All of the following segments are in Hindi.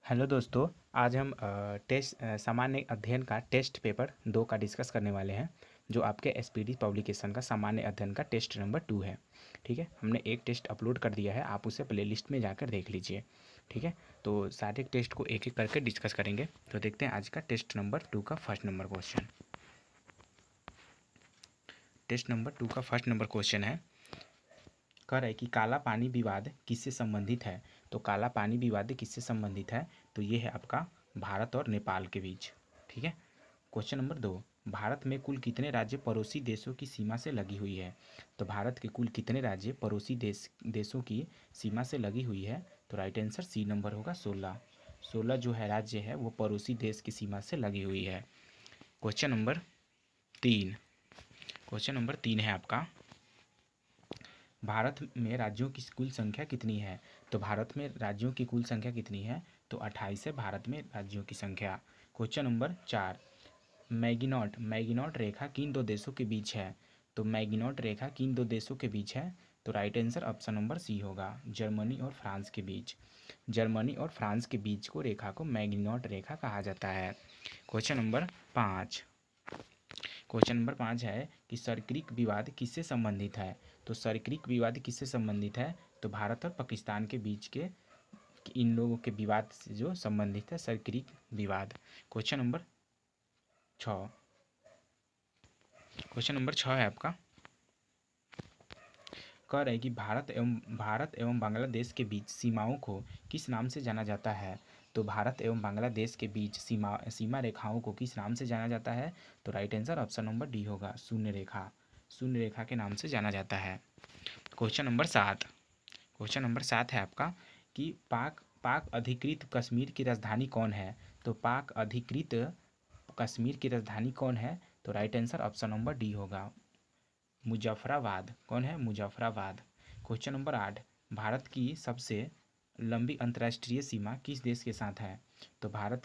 हेलो दोस्तों। आज हम सामान्य अध्ययन का टेस्ट पेपर 2 का डिस्कस करने वाले हैं, जो आपके एसपीडी पब्लिकेशन का सामान्य अध्ययन का टेस्ट नंबर 2 है। ठीक है, हमने एक टेस्ट अपलोड कर दिया है, आप उसे प्लेलिस्ट में जाकर देख लीजिए। ठीक है, तो सारे टेस्ट को एक एक करके डिस्कस करेंगे। तो देखते हैं आज का टेस्ट नंबर 2 का first number question. Test number 2 का फर्स्ट नंबर क्वेश्चन है, कह रहा है कि काला पानी विवाद किससे संबंधित है। तो काला पानी विवाद किससे संबंधित है, तो ये है आपका भारत और नेपाल के बीच। ठीक है। क्वेश्चन नंबर 2, भारत में कुल कितने राज्य पड़ोसी देशों की सीमा से लगी हुई है। तो भारत के कुल कितने राज्य पड़ोसी देशों की सीमा से लगी हुई है। तो राइट आंसर सी नंबर होगा 16। 16 जो है राज्य है वो पड़ोसी देश की सीमा से लगी हुई है। क्वेश्चन नंबर 3, क्वेश्चन नंबर 3 है आपका, भारत में राज्यों की कुल संख्या कितनी है। तो भारत में राज्यों की कुल संख्या कितनी है। तो 28 है भारत में राज्यों की संख्या। क्वेश्चन नंबर 4, मैगिनॉट मैगिनॉट रेखा किन दो देशों के बीच है। तो मैगिनॉट रेखा किन दो देशों के बीच है। तो right answer option number C होगा, जर्मनी और फ्रांस के बीच। जर्मनी और फ्रांस के बीच को रेखा को मैगिनॉट रेखा कहा जाता है। क्वेश्चन नंबर 5, क्वेश्चन नंबर 5 है कि सर्क्रिक विवाद किससे संबंधित है। तो सर्क्रिक विवाद किससे संबंधित है। तो भारत और पाकिस्तान के बीच के इन लोगों के विवाद से जो संबंधित है सर्क्रिक विवाद। क्वेश्चन नंबर 6, क्वेश्चन नंबर 6 है आपका, कह रहे हैं कि भारत एवं बांग्लादेश के बीच सीमाओं को किस नाम से जाना जाता है। तो भारत एवं बांग्लादेश के बीच सीमा रेखाओं को किस नाम से जाना जाता है। तो right answer option number D होगा, शून्य रेखा। शून्य रेखा के नाम से जाना जाता है। क्वेश्चन नंबर 7, क्वेश्चन नंबर 7 है आपका कि पाक पाक अधिकृत कश्मीर की राजधानी कौन है। तो पाक अधिकृत कश्मीर की राजधानी कौन है। तो right answer option number D होगा, मुजफ्फराबाद। कौन है, मुजफ्फराबाद। क्वेश्चन नंबर 8, भारत की सबसे लंबी अंतर्राष्ट्रीय सीमा किस देश के साथ है। तो भारत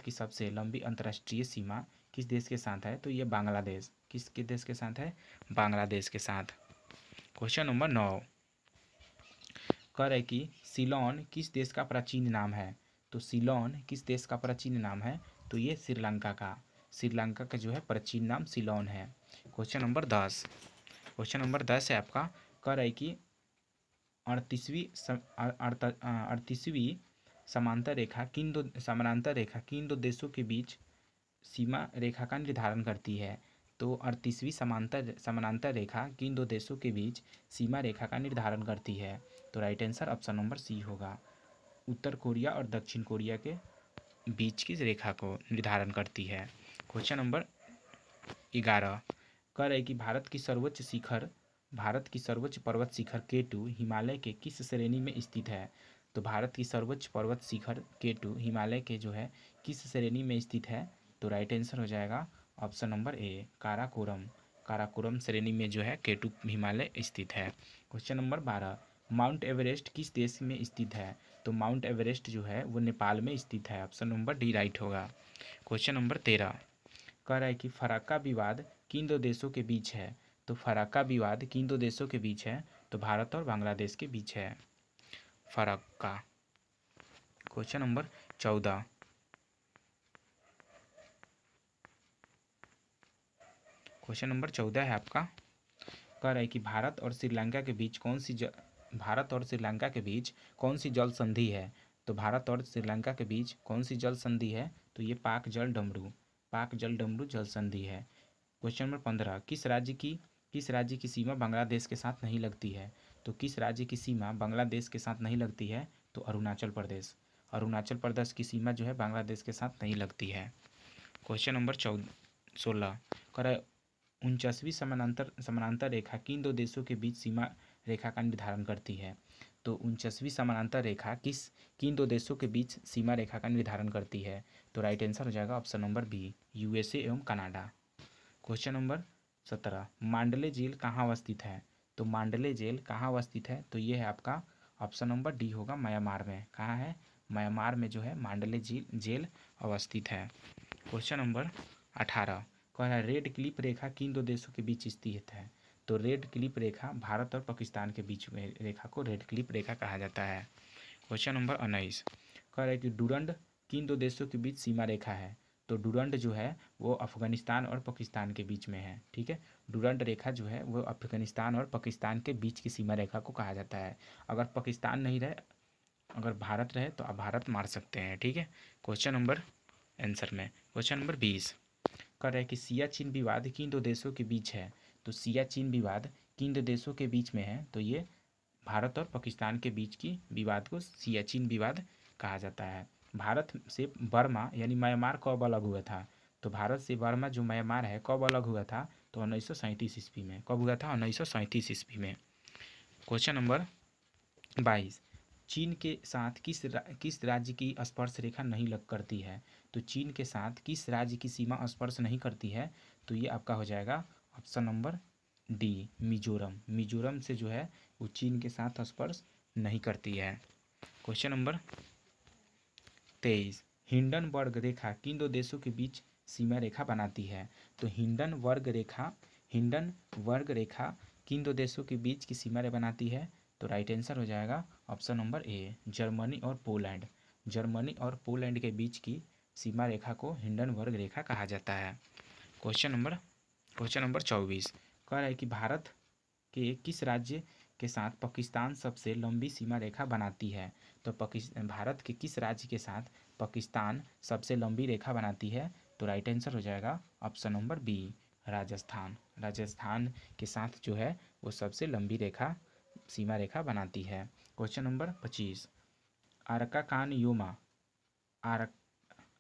की सबसे लंबी अंतर्राष्ट्रीय सीमा किस देश के साथ है। तो ये बांग्लादेश। किसके देश के साथ है, बांग्लादेश के साथ। क्वेश्चन नंबर 9, कह रहे कि सीलोन किस देश का प्राचीन नाम है। तो सीलोन किस देश का प्राचीन नाम है। तो ये श्रीलंका का जो है प्राचीन नाम सीलोन है। क्वेश्चन नंबर 10, क्वेश्चन नंबर 10 है आपका, कह रहा है कि 38वीं समानांतर रेखा किन दो देशों के बीच सीमा रेखा का निर्धारण करती है। तो 38वीं समानांतर रेखा किन दो देशों के बीच सीमा रेखा का निर्धारण करती है। तो right answer option number C होगा, उत्तर कोरिया और दक्षिण कोरिया के बीच की रेखा को निर्धारण करती है। क्वेश्चन नंबर 11, कह रहे कि भारत की सर्वोच्च पर्वत शिखर केटू हिमालय के किस श्रेणी में स्थित है। तो भारत की सर्वोच्च पर्वत शिखर केटू हिमालय के जो है किस श्रेणी में स्थित है। तो राइट आंसर हो जाएगा option number A, Karakoram. Karakoram श्रेणी में जो है केटू हिमालय स्थित है। क्वेश्चन नंबर 12, माउंट एवरेस्ट किस देश में स्थित है। तो माउंट एवरेस्ट जो है वो नेपाल में स्थित है। ऑप्शन नंबर डी राइट होगा। क्वेश्चन नंबर 13, कह रहा है कि फराक्का विवाद किन दो देशों के बीच है। तो फराक्का विवाद किन दो देशों के बीच है। तो भारत और बांग्लादेश के बीच है फराक्का। क्वेश्चन नंबर 14, क्वेश्चन नंबर 14 है आपका, कह रहा है कि भारत और श्रीलंका के बीच कौन सी जल संधि है। तो भारत और श्रीलंका के बीच कौन सी जल संधि है। तो ये पाक जल डमरू जल संधि है। क्वेश्चन नंबर 15, किस राज्य की सीमा बांग्लादेश के साथ नहीं लगती है। तो किस राज्य की सीमा बांग्लादेश के साथ नहीं लगती है। तो अरुणाचल प्रदेश। अरुणाचल प्रदेश की सीमा जो है बांग्लादेश के साथ नहीं लगती है। क्वेश्चन नंबर 16, कर 49वीं समानांतर रेखा किन दो देशों के बीच सीमा रेखा का निर्धारण करती है। तो 49वीं समानांतर रेखा किन दो देशों के बीच सीमा रेखा का निर्धारण करती है। तो राइट आंसर हो जाएगा ऑप्शन नंबर बी, यूएसए एवं कनाडा। क्वेश्चन नंबर 17, मांडले झील कहाँ अवस्थित है। तो मांडले झील कहाँ अवस्थित है। तो ये है आपका ऑप्शन नंबर डी होगा, म्यांमार में। कहाँ है, म्यांमार में जो है मांडले झील अवस्थित है। क्वेश्चन नंबर 18, कह रहा है रेड क्लिप रेखा किन दो देशों के बीच स्थित है। तो रेड क्लिप रेखा भारत और पाकिस्तान के बीच में रेखा को रेड क्लिप रेखा कहा जाता है। क्वेश्चन नंबर 19, कह रहे हैं कि डुरंड किन दो देशों के बीच सीमा रेखा है। तो डुरंड जो है वो अफगानिस्तान और पाकिस्तान के बीच में है। ठीक है, डुरंड रेखा जो है वो अफगानिस्तान और पाकिस्तान के बीच की सीमा रेखा को कहा जाता है। अगर पाकिस्तान नहीं रहे, अगर भारत रहे तो आप भारत मार सकते हैं। ठीक है, क्वेश्चन नंबर आंसर में क्वेश्चन नंबर 20 कर रहे हैं कि सियाचिन विवाद किन दो देशों के बीच है। तो सियाचिन विवाद किन दो देशों के बीच में है। तो ये भारत और पाकिस्तान के बीच की विवाद को सियाचिन विवाद कहा जाता है। भारत से बर्मा यानी म्यांमार कब अलग हुआ था। तो भारत से बर्मा जो म्यांमार है कब अलग हुआ था। तो 1937 ईस्वी में। कब हुआ था, 1937 ईस्वी में। क्वेश्चन नंबर 22 चीन के साथ किस राज्य की स्पर्श रेखा नहीं लग करती है। तो चीन के साथ किस राज्य की सीमा स्पर्श नहीं करती है। तो ये आपका हो जाएगा option number D, Mizoram. Mizoram से जो है वो चीन के साथ स्पर्श नहीं करती है। क्वेश्चन नंबर 23 हिंडनबर्ग रेखा किन दो देशों के बीच सीमा रेखा बनाती है। तो हिंडनबर्ग रेखा किन दो देशों के बीच की सीमा रेखा बनाती है। तो राइट आंसर हो जाएगा ऑप्शन नंबर ए, जर्मनी और पोलैंड। जर्मनी और पोलैंड के बीच की सीमा रेखा को हिंडनबर्ग रेखा कहा जाता है। क्वेश्चन नंबर 24 कह रहा है कि भारत के किस राज्य के साथ पाकिस्तान सबसे लंबी सीमा रेखा बनाती है। तो भारत के किस राज्य के साथ पाकिस्तान सबसे लंबी रेखा बनाती है। तो राइट आंसर हो जाएगा option number B, Rajasthan. Rajasthan के साथ जो है वो सबसे लंबी रेखा सीमा रेखा बनाती है। Question number 25 Arakan Yoma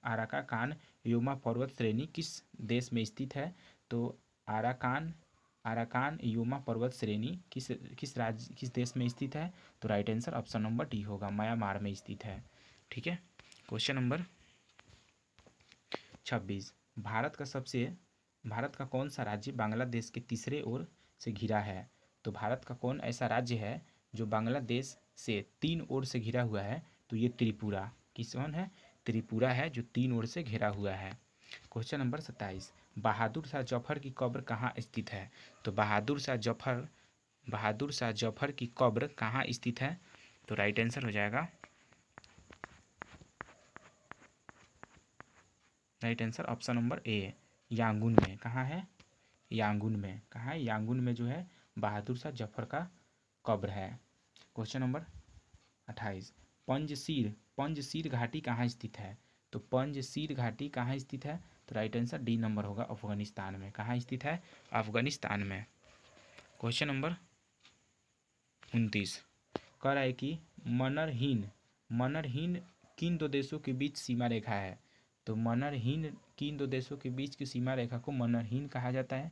Arakan Yoma पर्वत श्रेणी किस देश में स्थित है। तो अराकान योमा पर्वत श्रेणी किस देश में स्थित है। तो right answer option number D होगा, म्यांमार में स्थित है। ठीक है, क्वेश्चन नंबर 26 भारत का कौन सा राज्य बांग्लादेश के तीसरे ओर से घिरा है। तो भारत का कौन ऐसा राज्य है जो बांग्लादेश से 3 ओर से घिरा हुआ है। तो ये त्रिपुरा। कौन है, त्रिपुरा है जो 3 ओर से घिरा हुआ है। क्वेश्चन नंबर 27 बहादुर शाह जफर की कब्र कहाँ स्थित है। तो बहादुर शाह जफर की कब्र कहाँ स्थित है। तो राइट आंसर हो जाएगा right answer option number A, Yangon में। कहाँ है, यांगून में। कहाँ है, यांगून में जो है बहादुर शाह जफर का कब्र है। क्वेश्चन नंबर 28 पंजशीर घाटी कहाँ स्थित है। तो पंजशीर घाटी कहाँ स्थित है। तो राइट आंसर डी नंबर होगा, अफगानिस्तान में। कहाँ स्थित है, अफगानिस्तान में। क्वेश्चन नंबर 29 कह रहा है कि मनरहीन किन दो देशों के बीच सीमा रेखा है। तो मनरहीन किन दो देशों के बीच की सीमा रेखा को मनरहीन कहा जाता है,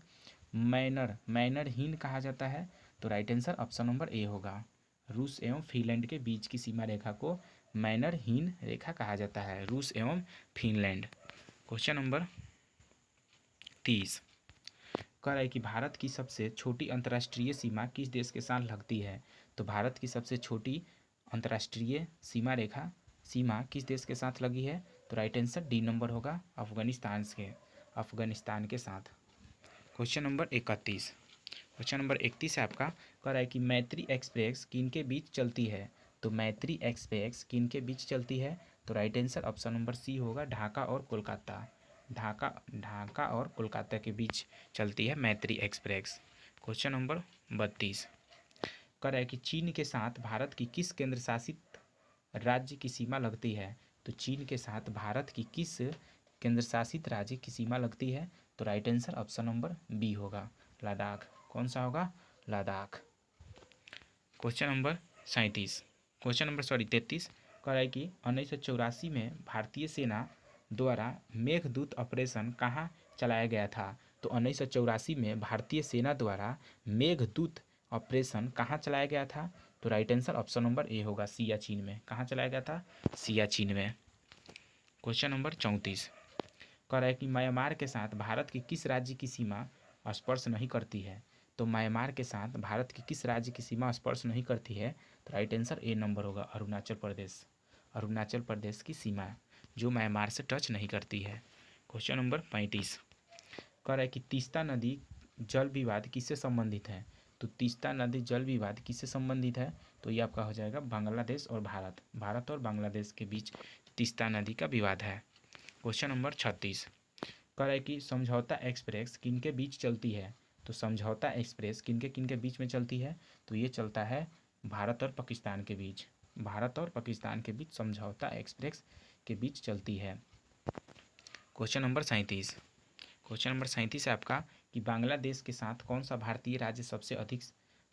मैनरहीन कहा जाता है। तो right answer option number A होगा, रूस एवं फिनलैंड के बीच की सीमा रेखा को मैनरहीन रेखा कहा जाता है, रूस एवं फिनलैंड। क्वेश्चन नंबर 30 कह रहा है कि भारत की सबसे छोटी अंतर्राष्ट्रीय सीमा किस देश के साथ लगती है। तो भारत की सबसे छोटी अंतर्राष्ट्रीय सीमा किस देश के साथ लगी है। तो राइट आंसर डी नंबर होगा, अफगानिस्तान के साथ। क्वेश्चन नंबर 31 है आपका। कह रहा है कि मैत्री एक्सप्रेस किन के बीच चलती है। तो मैत्री एक्सप्रेस किन के बीच चलती है। तो right answer option number C Dhaka, ढाका और कोलकाता। ढाका और कोलकाता के बीच चलती है मैत्री एक्सप्रेस। क्वेश्चन नंबर 32 कह रहा है कि चीन के साथ भारत की किस केंद्र शासित राज्य की सीमा लगती है। तो चीन के साथ भारत की किस केंद्र शासित राज्य की सीमा लगती है। तो right answer option number B होगा, लद्दाख। कौन सा होगा, लद्दाख। क्वेश्चन नंबर 33 कह रहा है कि 1984 में भारतीय सेना द्वारा मेघदूत ऑपरेशन कहाँ चलाया गया था। तो 1984 में भारतीय सेना द्वारा मेघदूत ऑपरेशन कहाँ चलाया गया था। तो right answer option number A होगा, सियाचिन में। कहाँ चलाया गया था, सियाचिन में। क्वेश्चन नंबर 34 कह रहा है कि म्यांमार के साथ भारत के किस राज्य की सीमा स्पर्श नहीं करती है। तो म्यांमार के साथ भारत की किस राज्य की सीमा स्पर्श नहीं करती है। तो राइट आंसर ए नंबर होगा, अरुणाचल प्रदेश की सीमा जो म्यांमार से टच नहीं करती है। क्वेश्चन नंबर 35 कह रहा है कि तीस्ता नदी जल विवाद किससे संबंधित है। तो तीस्ता नदी जल विवाद किससे संबंधित है। तो ये आपका हो जाएगा बांग्लादेश और भारत। भारत और बांग्लादेश के बीच तीस्ता नदी का विवाद है। क्वेश्चन नंबर 36 कह रहा है कि समझौता एक्सप्रेस किनके बीच चलती है। तो समझौता एक्सप्रेस किनके किनके बीच में चलती है, तो ये चलता है भारत और पाकिस्तान के बीच। भारत और पाकिस्तान के बीच समझौता एक्सप्रेस के बीच चलती है। क्वेश्चन नंबर 37 क्वेश्चन नंबर 37 है आपका कि बांग्लादेश के साथ कौन सा भारतीय राज्य सबसे अधिक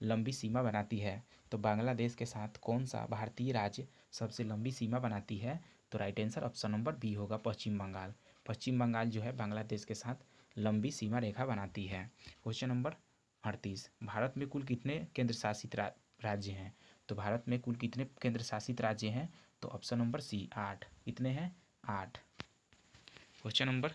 लंबी सीमा बनाती है। तो बांग्लादेश के साथ कौन सा भारतीय राज्य सबसे लंबी सीमा बनाती है, तो right answer option number B होगा, पश्चिम बंगाल। पश्चिम बंगाल जो है बांग्लादेश के साथ लंबी सीमा रेखा बनाती है। क्वेश्चन नंबर 38 भारत में कुल कितने केंद्र शासित राज्य हैं। तो भारत में कुल कितने केंद्र शासित राज्य हैं, तो ऑप्शन नंबर सी 8। कितने हैं, 8। क्वेश्चन नंबर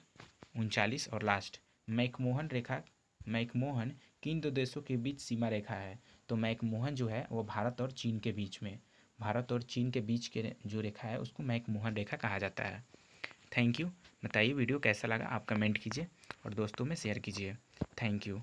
39 और लास्ट मैकमोहन किन दो देशों के बीच सीमा रेखा है। तो मैकमोहन जो है वो भारत और चीन के बीच में, भारत और चीन के बीच के जो रेखा है उसको मैकमोहन रेखा कहा जाता है। Thank you. बताइए वीडियो कैसा लगा, आप कमेंट कीजिए और दोस्तों में शेयर कीजिए। Thank you.